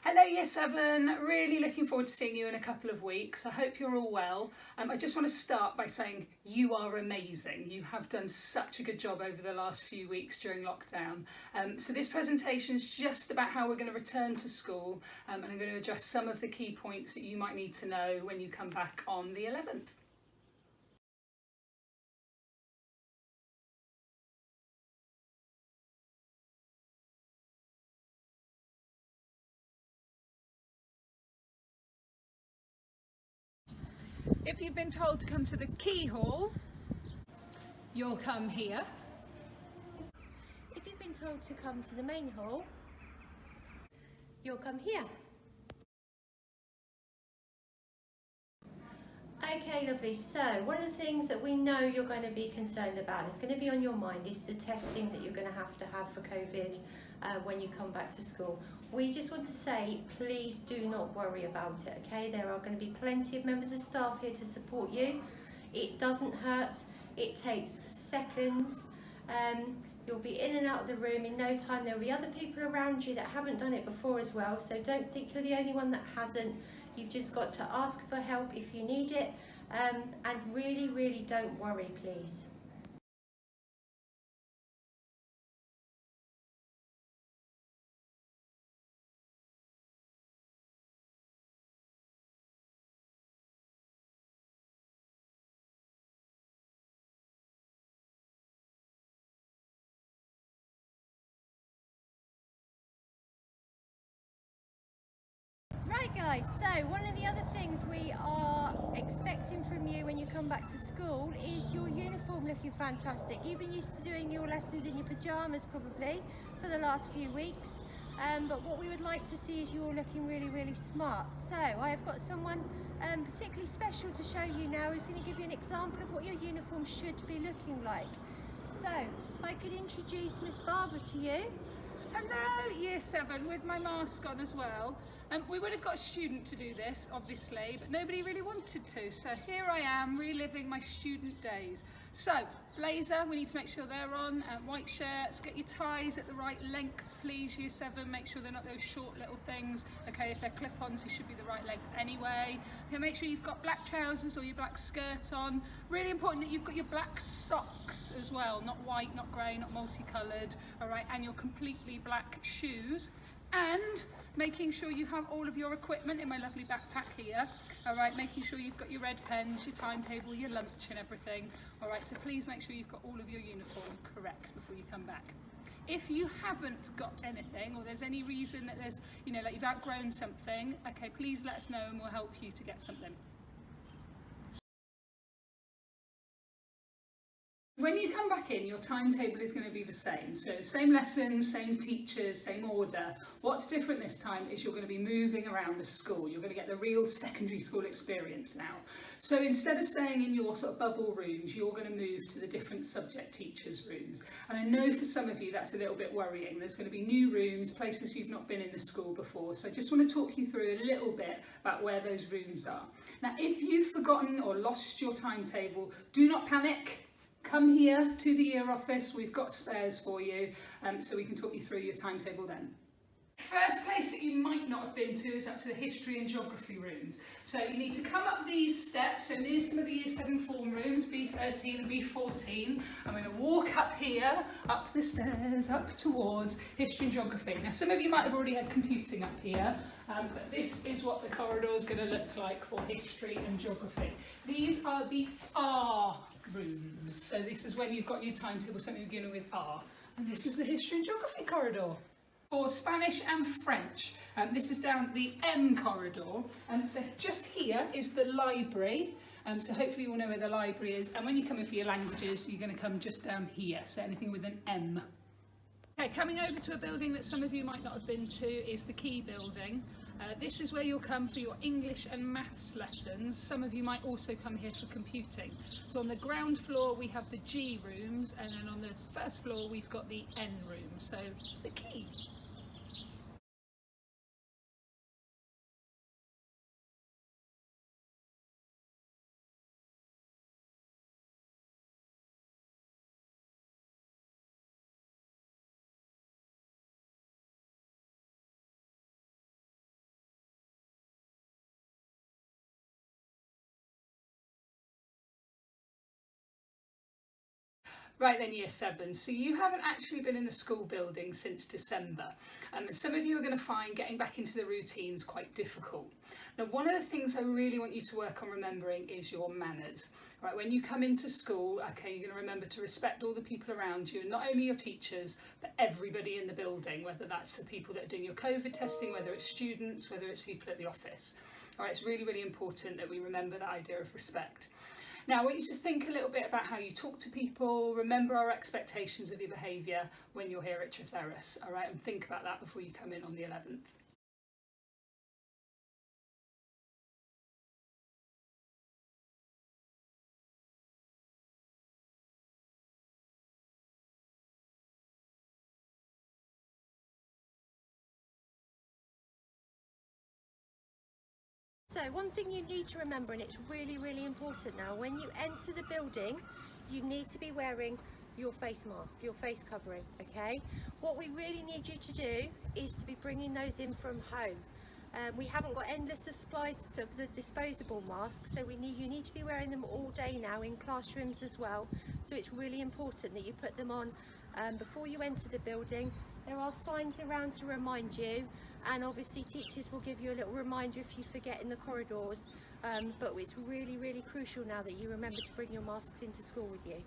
Hello Year 7, really looking forward to seeing you in a couple of weeks. I hope you're all well. I just want to start by saying you are amazing. You have done such a good job over the last few weeks during lockdown. So this presentation is just about how we're going to return to school, and I'm going to address some of the key points that you might need to know when you come back on the 11th. If you've been told to come to the key hall, you'll come here. If you've been told to come to the main hall, you'll come here. Okay, lovely. So one of the things that we know you're going to be concerned about, it's going to be on your mind, is the testing that you're going to have for COVID when you come back to school. We just want to say, please do not worry about it, okay? There are going to be plenty of members of staff here to support you. It doesn't hurt. It takes seconds. You'll be in and out of the room in no time. There'll be other people around you that haven't done it before as well, so don't think you're the only one that hasn't. You've just got to ask for help if you need it, and really don't worry, please. Right guys, so one of the other things we are expecting from you when you come back to school is your uniform looking fantastic. You've been used to doing your lessons in your pyjamas probably for the last few weeks, but what we would like to see is you all looking really smart. So I have got someone particularly special to show you now who's going to give you an example of what your uniform should be looking like. So if I could introduce Miss Barbara to you. Hello Year 7, with my mask on as well. We would have got a student to do this, obviously, but nobody really wanted to. So here I am, reliving my student days. So, blazer, we need to make sure they're on. White shirts, get your ties at the right length, please, Year 7. Make sure they're not those short little things. Okay, if they're clip-ons, they should be the right length anyway. Okay, make sure you've got black trousers or your black skirt on. Really important that you've got your black socks as well, not white, not grey, not multicoloured. All right, and your completely black shoes. And making sure you have all of your equipment in my lovely backpack here. All right, making sure you've got your red pens, your timetable, your lunch and everything. All right, so please make sure you've got all of your uniform correct before you come back. If you haven't got anything, or there's any reason that there's, like you've outgrown something, okay, please let us know and we'll help you to get something. When you come back in, your timetable is going to be the same. So same lessons, same teachers, same order. What's different this time is you're going to be moving around the school. You're going to get the real secondary school experience now. So instead of staying in your sort of bubble rooms, you're going to move to the different subject teachers' rooms. And I know for some of you that's a little bit worrying. There's going to be new rooms, places you've not been in the school before. So I just want to talk you through a little bit about where those rooms are. Now, if you've forgotten or lost your timetable, do not panic. Come here to the year office, we've got spares for you, so we can talk you through your timetable then. First place that you might not have been to is up to the history and geography rooms. So you need to come up these steps, so near some of the year 7 form rooms, B13 and B14. I'm going to walk up here, up the stairs, up towards history and geography. Now some of you might have already had computing up here, but this is what the corridor is going to look like for history and geography. These are the R rooms. So this is when you've got your timetable, something beginning with R. And this is the history and geography corridor. For Spanish and French, this is down the M corridor. So just here is the library. So hopefully you all know where the library is. And when you come in for your languages, you're going to come just down here. So anything with an M. Okay, coming over to a building that some of you might not have been to is the Key building. This is where you'll come for your English and maths lessons. Some of you might also come here for computing. So on the ground floor we have the G rooms, and then on the first floor we've got the N room, so the Key. Right then, Year 7, so you haven't actually been in the school building since December. Some of you are going to find getting back into the routines quite difficult. Now, one of the things I really want you to work on remembering is your manners. Right, when you come into school, okay, you're going to remember to respect all the people around you, and not only your teachers, but everybody in the building, whether that's the people that are doing your COVID testing, whether it's students, whether it's people at the office. All right, it's really, really important that we remember that idea of respect. Now, I want you to think a little bit about how you talk to people, remember our expectations of your behaviour when you're here at Tretheris, all right, and think about that before you come in on the 11th. So one thing you need to remember, and it's really, really important now, when you enter the building, you need to be wearing your face mask, your face covering, okay? What we really need you to do is to be bringing those in from home. We haven't got endless of supplies of the disposable masks, so you need to be wearing them all day now in classrooms as well. So it's really important that you put them on before you enter the building. There are signs around to remind you, and obviously teachers will give you a little reminder if you forget in the corridors, but it's really, really crucial now that you remember to bring your masks into school with you.